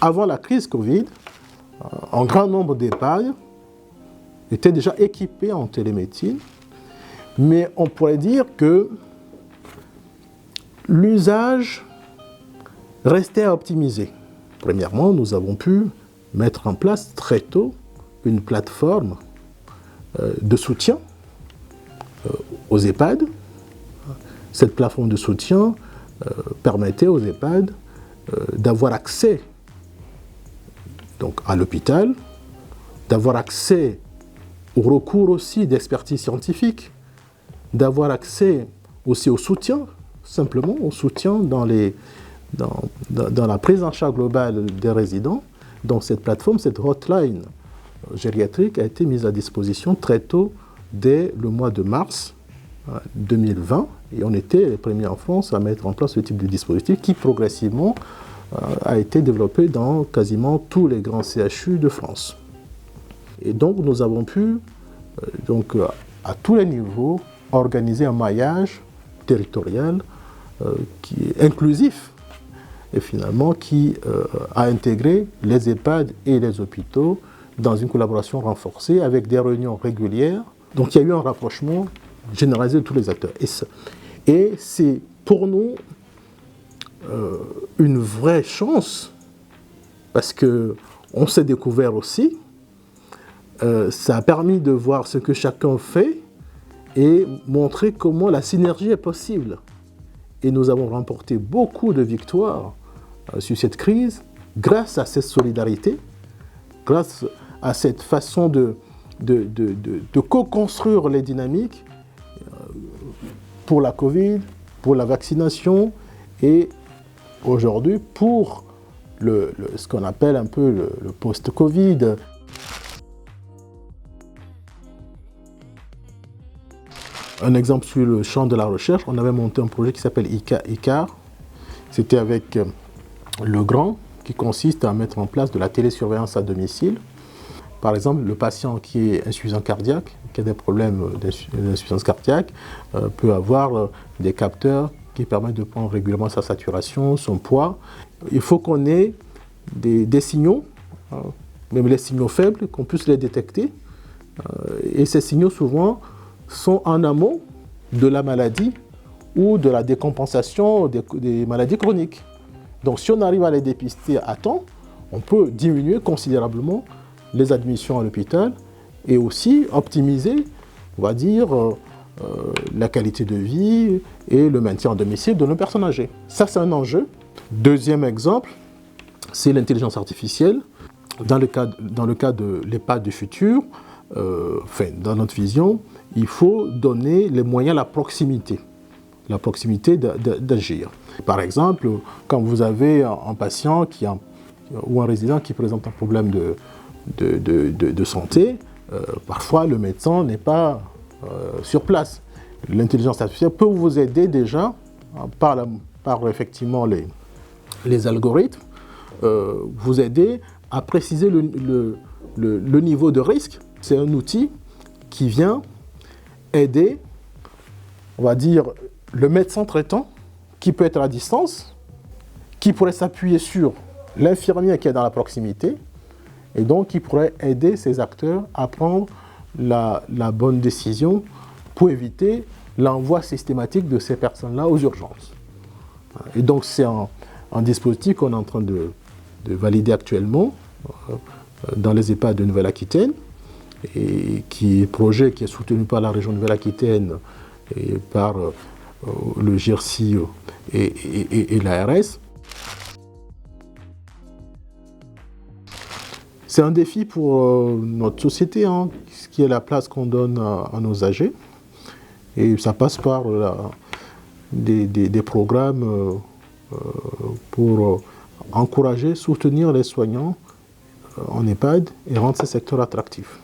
avant la crise Covid, un grand nombre d'EHPAD étaient déjà équipés en télémédecine, mais on pourrait dire que l'usage restait à optimiser. Premièrement, nous avons pu mettre en place très tôt une plateforme de soutien aux EHPAD. Cette plateforme de soutien permettait aux EHPAD d'avoir accès donc, à l'hôpital, d'avoir accès au recours aussi d'expertise scientifique, d'avoir accès aussi au soutien, simplement au soutien dans la prise en charge globale des résidents. Donc cette plateforme, cette hotline gériatrique a été mise à disposition très tôt, dès le mois de mars 2020. Et on était les premiers en France à mettre en place ce type de dispositif qui progressivement a été développé dans quasiment tous les grands CHU de France. Et donc nous avons pu, à tous les niveaux, organiser un maillage territorial qui est inclusif et finalement qui a intégré les EHPAD et les hôpitaux dans une collaboration renforcée avec des réunions régulières. Donc il y a eu un rapprochement généralisé de tous les acteurs. Et c'est pour nous une vraie chance parce qu'on s'est découvert aussi. Ça a permis de voir ce que chacun fait et montrer comment la synergie est possible. Et nous avons remporté beaucoup de victoires sur cette crise grâce à cette solidarité, grâce à cette façon de co-construire les dynamiques pour la Covid, pour la vaccination et aujourd'hui pour ce qu'on appelle un peu le post-Covid. Un exemple sur le champ de la recherche, on avait monté un projet qui s'appelle ICAR. C'était avec le Grand, qui consiste à mettre en place de la télésurveillance à domicile. Par exemple, le patient qui est insuffisant cardiaque, qui a des problèmes d'insuffisance cardiaque, peut avoir des capteurs qui permettent de prendre régulièrement sa saturation, son poids. Il faut qu'on ait des signaux, même les signaux faibles, qu'on puisse les détecter. Et ces signaux, souvent, sont en amont de la maladie ou de la décompensation des maladies chroniques. Donc si on arrive à les dépister à temps, on peut diminuer considérablement les admissions à l'hôpital et aussi optimiser, on va dire, la qualité de vie et le maintien à domicile de nos personnes âgées. Ça, c'est un enjeu. Deuxième exemple, c'est l'intelligence artificielle. Dans le cas de l'EHPAD du futur, dans notre vision, il faut donner les moyens, la proximité d'agir. Par exemple, quand vous avez un patient ou un résident qui présente un problème de santé, parfois le médecin n'est pas sur place. L'intelligence artificielle peut vous aider déjà par effectivement les algorithmes, vous aider à préciser le niveau de risque. C'est un outil qui vient aider, on va dire, le médecin traitant qui peut être à distance, qui pourrait s'appuyer sur l'infirmier qui est dans la proximité et donc qui pourrait aider ces acteurs à prendre la bonne décision pour éviter l'envoi systématique de ces personnes-là aux urgences. Et donc c'est un dispositif qu'on est en train de valider actuellement dans les EHPAD de Nouvelle-Aquitaine et projet qui est soutenu par la région de Nouvelle-Aquitaine et par le GIRC et l'ARS. C'est un défi pour notre société, ce qui est la place qu'on donne à nos âgés. Et ça passe par des programmes pour encourager, soutenir les soignants en EHPAD et rendre ces secteurs attractifs.